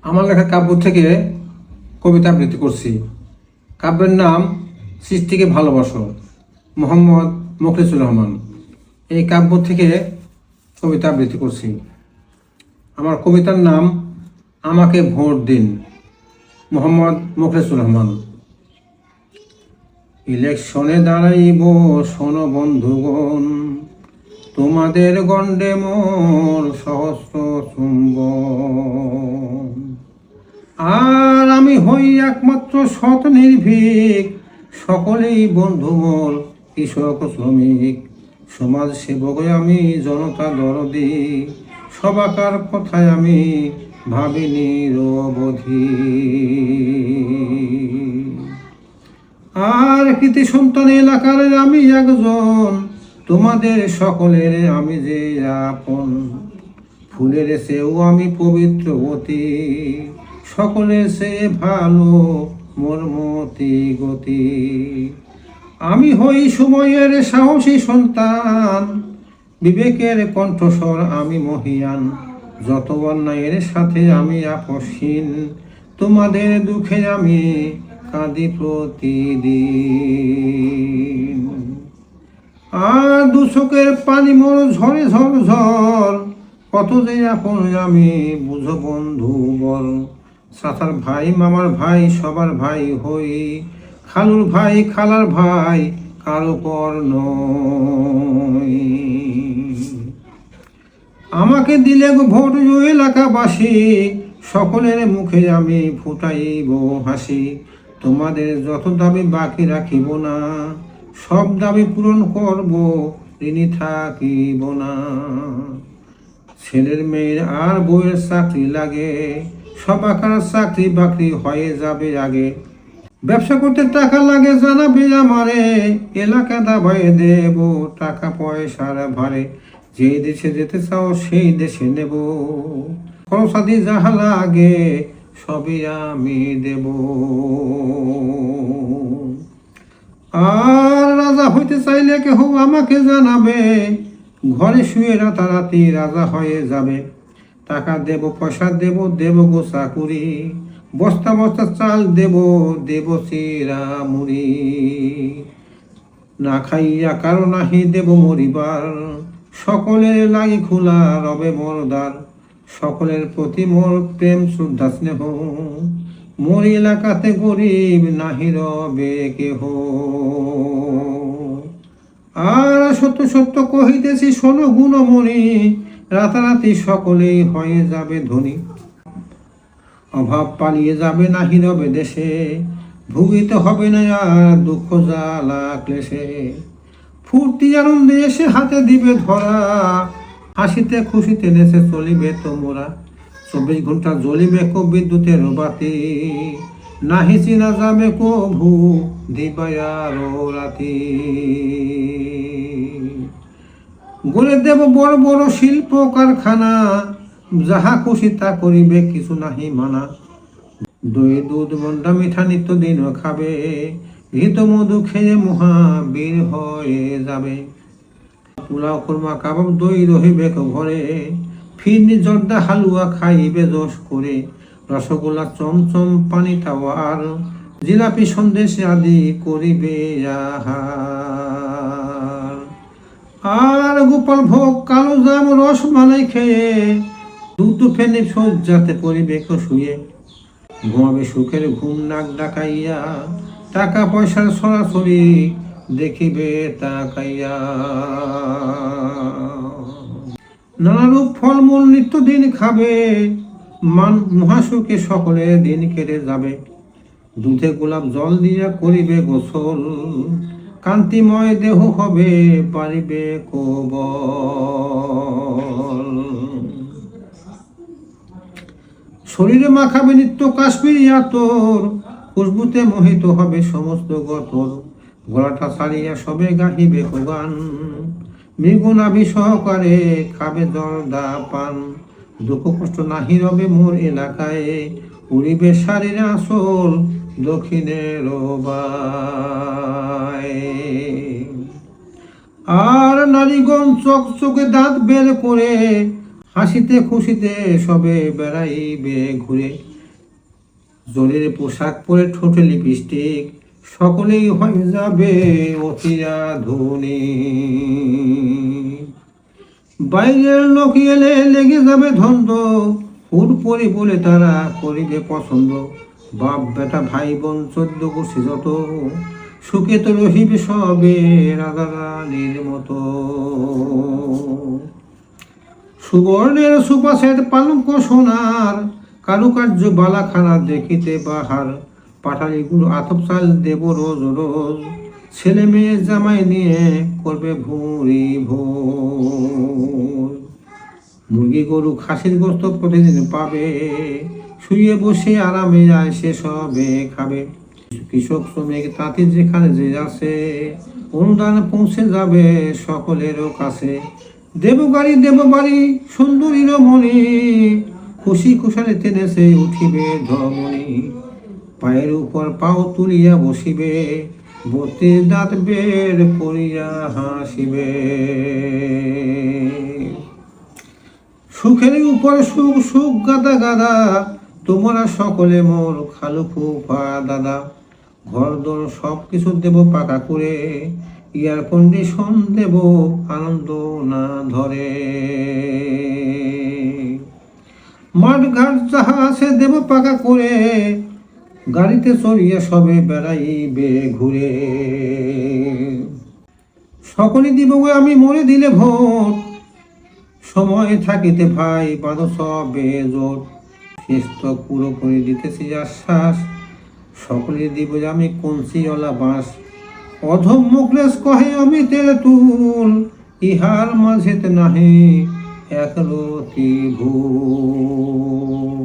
আমার লেখা কাব্য থেকে কবিতা আবৃত্তি করছি। কাব্যের নাম সৃষ্টিকে ভালোবাসো, মোহাম্মদ মুখলিসুর রহমান। এই কাব্য থেকে কবিতা আবৃত্তি করছি। আমার কবিতার নাম আমাকে ভোট দিন, মোহাম্মদ মুখলিসুর রহমান। ইলেকশনে দাঁড়াইব শোনো বন্ধুগণ, তোমাদের গণ্ডে মোর সহস্র চুম্বন। আর আমি হই একমাত্র সৎ নির্ভীক, সকলেই বন্ধু মোর কৃষক শ্রমিক। সমাজ সেবক আমি, জনতা দরদি, সবাকার কথায় আমি ভাবি নিরবধি। আর কৃতি সন্তান এলাকার আমি একজন, তোমাদের সকলের আমি যে আপন। ফুলের চেয়েও আমি পবিত্র অতি, সকলের সে ভালো মোর মতি গতি। আমি হই সময়ের সাহসী সন্তান, বিবেকের কণ্ঠস্বর আমি মহিয়ান। যত অন্যায়ের সাথে আমি আপসহীন, তোমাদের দুঃখে আমি কাঁদি প্রতিদিন। আর দুচোখের পানি মোর ঝরে ঝর ঝর, কত যে আপন আমি বুঝো বন্ধু বল। চাচার ভাই মামার ভাই সবার ভাই হই, খালুর ভাই খালার ভাই কারো পর নই। আমাকে দিলে ভোট এলাকাবাসী, সকলের মুখে আমি ফুটাইব হাসি। তোমাদের যত দাবি বাকি রাখিব না, সব দাবি পূরণ করব, ঋণী থাকিব না। ছেলের মেয়ের আর বউয়ের চাকরি লাগে, সবাকার চাকরি বাকরি হয়ে যাবে আগে। ব্যবসা করতে টাকা লাগে জানাবে আমারে, এলাকা দাবাই দেব টাকা পয়সার ভারে। যে দেশে যেতে চাও সেই দেশে নেব, খরচাদি যাহা লাগে সবই আমি দেব। আর রাজা হইতে চাইলে কেহ আমাকে জানাবে, ঘরে শুয়ে রাতারাতি রাজা হয়ে যাবে। টাকা দেব পয়সা দেব, দেব গো চাকুরি, বস্তা বস্তা চাল দেব, দেব চিরা মুড়ি। না খাইয়া কারো নাহি দেব মরিবার, সকলের লাগি খোলা রবে মোর দ্বার। সকলের প্রতি মোর প্রেম শ্রদ্ধা স্নেহ, মোর এলাকাতে গরিব নাহি রবে কেহ। আর সত্য সত্য কহিতেছি শোনো গুণমণি, রাতারাতি সকলেই হয়ে যাবে ধনী। অভাব পালিয়ে যাবে নাহি রবে দেশে, ভুগিতে হবে না আর দুঃখ জ্বালা ক্লেশে। ফুর্তি আনন্দে এসে হাতে দিবে ধরা, হাসিতে খুশিতে দেশে চলিবে তোমরা। 24 ঘন্টা জ্বলিবে কো বিদ্যুতের বাতি, নাহি চিনা যাবে কভু দিবায়ারো রাতি। গড়ে দেব বড় বড় শিল্প কারখানা, যাহা খুশি তা করিবে কিছু নাহি মানা। দই দুধ মন্ডা মিঠা নিত্য দিন খাবে, ঘৃত মধু খেয়ে মহাবীর হয়ে যাবে। পোলাও খুরমা কাবাব দই রহিবে ঘরে, ফিরনি জর্দা হালুয়া খাইবে জোশ করে। রসগোল্লা চমচম পানি টাওয়ার, জিলাপি সন্দেশ আদি করিবে আহার। আর গোপাল ভোগ কালো জাম রস মালাই খেয়ে, দুধ ফেনে সজ্জাতে পরিবে শুয়ে। ঘুমাবে সুখের ঘুম নাক ডাকাইয়া, টাকা পয়সার সরাসরি দেখিবে তাকাইয়া। নানারূপ ফলমূল নিত্য দিন খাবে, মান মহাসুখে সকলে দিন কেটে যাবে। দুধে গোলাপ জল দিয়া করিবে গোসল, কান্তিময় দেহ হবে পারিবে কোবল। শরীরে মাখাবে নিত্য কাশ্মীরি আতর, খুশবুতে মোহিত হবে সমস্ত গতর। গলাটা ছাড়িয়া সবে গাহিবে গান, মৃগুনাভি সহকারে খাবে জর্দা পান। দুঃখ কষ্ট নাহি রবে মোর এলাকায়, উড়িবে শাড়ির আসল দক্ষিণের বায়। আর নারীগণ চকচকে দাঁত বের করে, হাসিতে খুশিতে সবে বেড়াইবে ঘুরে, জলের পোশাক পরে ঠোঁটে লিপস্টিক, সকলেই হয়ে যাবে অতি আধুনিক। বাইরের লোক এলে লেগে যাবে ধন্দ, হুট পরি বলে তারা করিবে পছন্দ। বাপ বেটা ভাই বোন 14 গোষ্ঠী যত, সুখে তো রহিবে সবে রাজা রানীর মতো। সুবর্ণের সুপাসের পালঙ্ক সোনার, কারুকার্য বালাখানা দেখিতে বাহার। পাটালি গুলো আতপ চাল দেব রোজ রোজ, ছেলে মেয়ে জামাই নিয়ে করবে ভুঁড়ি ভোজ। মুরগি গরু খাসির গোস্ত প্রতিদিন পাবে, শুয়ে বসে আরামে যায় সে সবে খাবে। কৃষক শ্রমিক তাঁতি যেখানে যে আছে, অনুদান পৌঁছে যাবে সকলেরও কাছে। দেব বাড়ি সুন্দরীর মনে, খুশি খুশালে টেনেছে উঠিবে ধমনী। পায়ের উপর পাও তুলিয়া বসিবে, 32 দাঁত বের করিয়া হাসিবে। সুখের উপর সুখ সুখ গাদা গাদা, তোমরা সকলে মোর খালু ফুফা দাদা। ঘর দোর সব কিছু দেব পাকা করে, এয়ার কন্ডিশন দেব আনন্দ না ধরে। মাঠ ঘাট যাহা আছে দেব পাকা করে, গাড়িতে চড়িয়া সবে বেড়াইবে ঘুরে। সকলে দিব আমি মরে দিলে ভোট, সময় থাকিতে ভাই বাঁধো সবে জোট। শেষ তো পুরোপুরি দিতেছি আশ্বাস, সকলে দিব আমি কঞ্চিওয়ালা বাঁশ। অধম মুখলেশ কহে আমি তেলে তুল, ইহার মাঝেতে নাহি এক রতি ভুল।